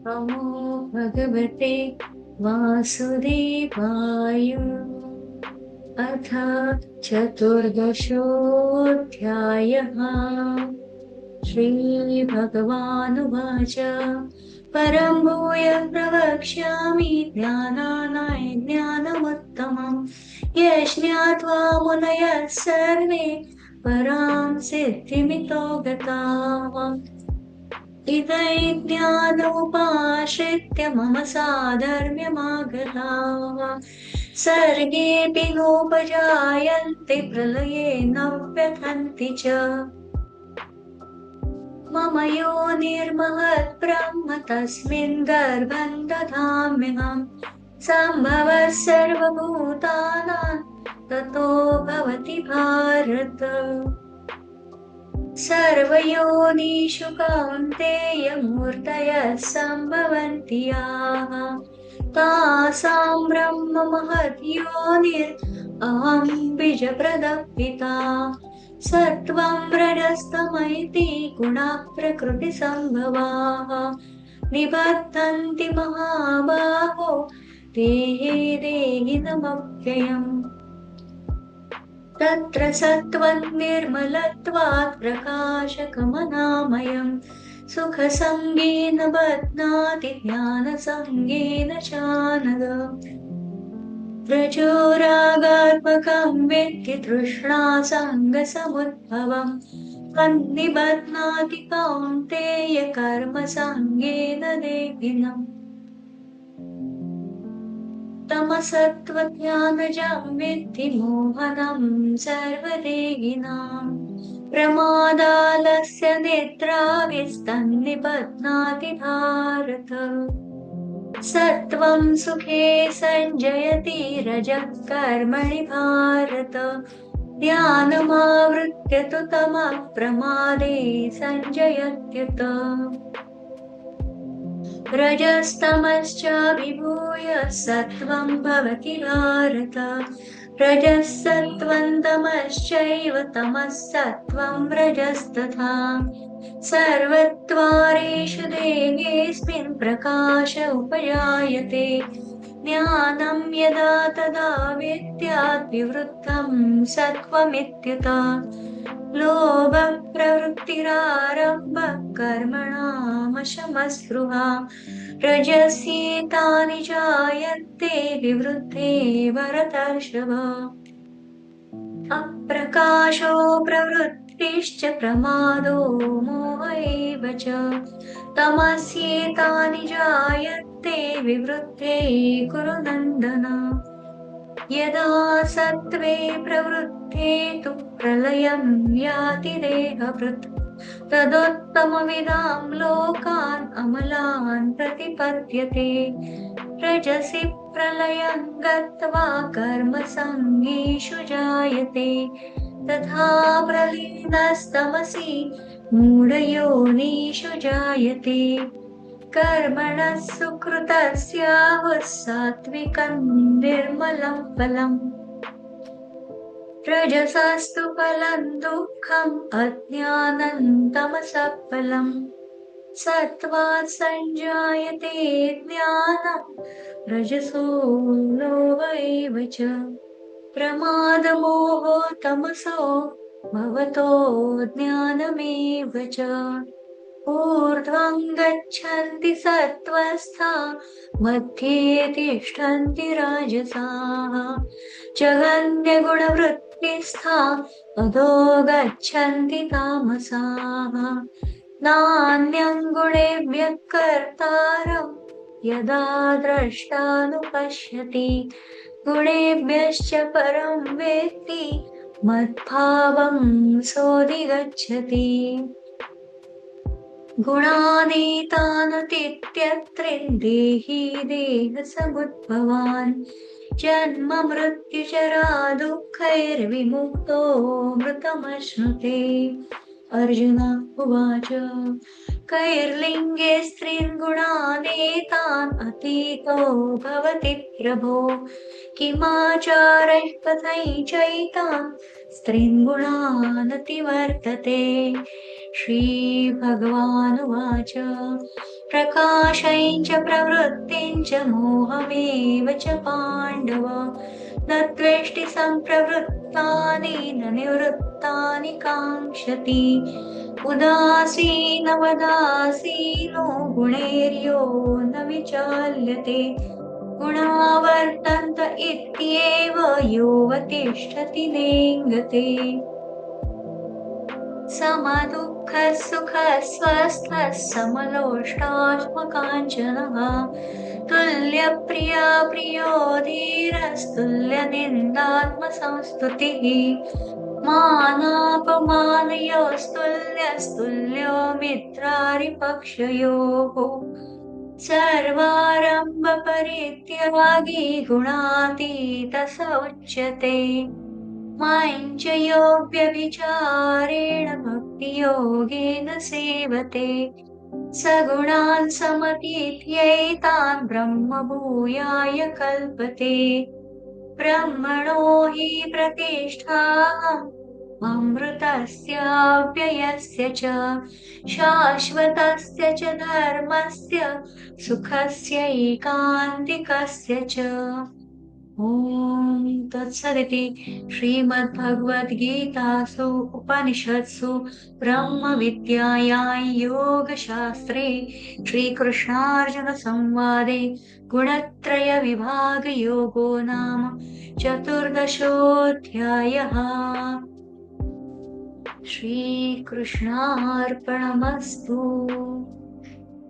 नमो भगवते वासुदेवाय। अथ चतुर्दशोऽध्यायः। श्रीभगवानुवाच परं भूयः प्रवक्ष्यामि ज्ञानानां ज्ञानमुत्तमम् यज्ञात्वा मुनयः सर्वे परां सिद्धिमितो गताः। इदै ज्ञानमुपाश्रित्य मम साधर्म्यमागताः सर्गेऽपि नोपजायन्ते प्रलये न व्यथन्ति च। मम योनिर्महद् ब्रह्म तस्मिन् गर्भं दधाम्यहम् सम्भवः सर्वभूतानां ततो भवति भारत। सर्वयोनिषु कौन्तेय मूर्तयः सम्भवन्ति याः तासां ब्रह्म महद्योनिरहं बीजप्रदः पिता। सत्त्वं रजस्तम इति गुणाः प्रकृतिसम्भवाः निबध्नन्ति महाबाहो देहे देहिनमव्ययम्। तत्र सत्त्वं निर्मलत्वात् प्रकाशकमनामयम् सुखसङ्गेन बध्नाति ज्ञानसङ्गेन चानघ। रजोरागात्मकं विद्धि तृष्णासङ्गसमुद्भवम् तन्निबध्नाति कौन्तेय कर्मसङ्गेन देहिनम्। तमसत्त्वज्ञानजं विद्धि मोहनं सर्वदेहिनां प्रमादालस्य निद्राभिस्तन्निबध्नाति भारत। सत्त्वं सुखे सञ्जयति रजः कर्मणि भारत ज्ञानमावृत्य तु तमः प्रमादे सञ्जयत्युत। रजस्तमश्च विभूय सत्त्वं भवति भारत रजः सत्त्वं तमश्चैव तमः सत्त्वं रजस्तथा सर्वद्वारेषु देहेऽस्मिन् प्रकाश उपजायते ज्ञानं यदा तदा विद्यात् विवृद्धं सत्त्वमित्युत। लोभः प्रवृत्तिरारम्भः कर्मणामशमस्पृहा रजस्येतानि जायन्ते विवृद्धे भरतर्षभ। अप्रकाशो प्रवृत्तिश्च प्रमादो मोह एव च तमस्येतानि जायन्ते विवृद्धे कुरु नन्दन। यदा सत्त्वे प्रवृद्धे तु प्रलयं याति देहभृत् तदोत्तमविदां लोकान् अमलान् प्रतिपद्यते। रजसि प्रलयं गत्वा कर्मसङ्गीषु जायते तथा प्रलीनस्तमसि मूढयोनिषु जायते। कर्मणः सुकृतस्याहुः सात्विकं निर्मलं फलम् रजसस्तु फलं दुःखम् अज्ञानं तमसः फलम्। सत्त्वात् सञ्जायते ज्ञानं रजसो लोभ एव च प्रमादमोहो तमसो भवतो ज्ञानमेव च। ऊर्ध्वं गच्छन्ति सत्त्वस्था मध्ये तिष्ठन्ति राजसाः जघन्यगुणवृत्तिस्था अधो गच्छन्ति तामसाः। नान्यं गुणेभ्यः कर्तारं यदा द्रष्टानुपश्यति गुणेभ्यश्च परं वेत्ति मद्भावं सोऽधिगच्छति। गुणानेतानतीत्यत्रिन् देही देहसमुद्भवान् जन्म मृत्युचरा दुःखैर्विमुक्तो मृतमश्नुते। अर्जुन उवाच कैर्लिङ्गे स्त्रीन् गुणानेतान् अतीतो भवति प्रभो किमाचारैः कथैः चैतान् स्त्रीन् गुणानतिवर्तते। श्रीभगवानुवाच प्रकाशञ्च प्रवृत्तिञ्च मोहमेव च पाण्डव न त्वेष्टि सम्प्रवृत्तानि न निवृत्तानि काङ्क्षति उदासीनवदासीनो गुणैर्यो न विचाल्यते गुणा वर्तन्त इत्येव योऽवतिष्ठति नेङ्गते समदुःखसुखस्वस्थः समलोष्टाश्मकाञ्चनः तुल्यप्रिया प्रियो धीरस्तुल्यनिन्दात्मसंस्तुतिः मानापमानयोस्तुल्यस्तुल्यो मित्रारिपक्षयोः सर्वारम्भपरित्यागी गुणातीतः स उच्यते मां च यो व्यभिचारेण भक्तियोगेन सेवते सगुणान् समतीत्यैतान् ब्रह्मभूयाय कल्पते ब्रह्मणो हि प्रतिष्ठाहम् अमृतस्याव्ययस्य च शाश्वतस्य च धर्मस्य सुखस्यैकान्तिकस्य च ॐ तत्सदिति श्रीमद्भगवद्गीतासु उपनिषत्सु ब्रह्मविद्यायां योगशास्त्रे श्रीकृष्णार्जुनसंवादे गुणत्रयविभागयोगो नाम चतुर्दशोऽध्यायः। श्रीकृष्णार्पणमस्तु।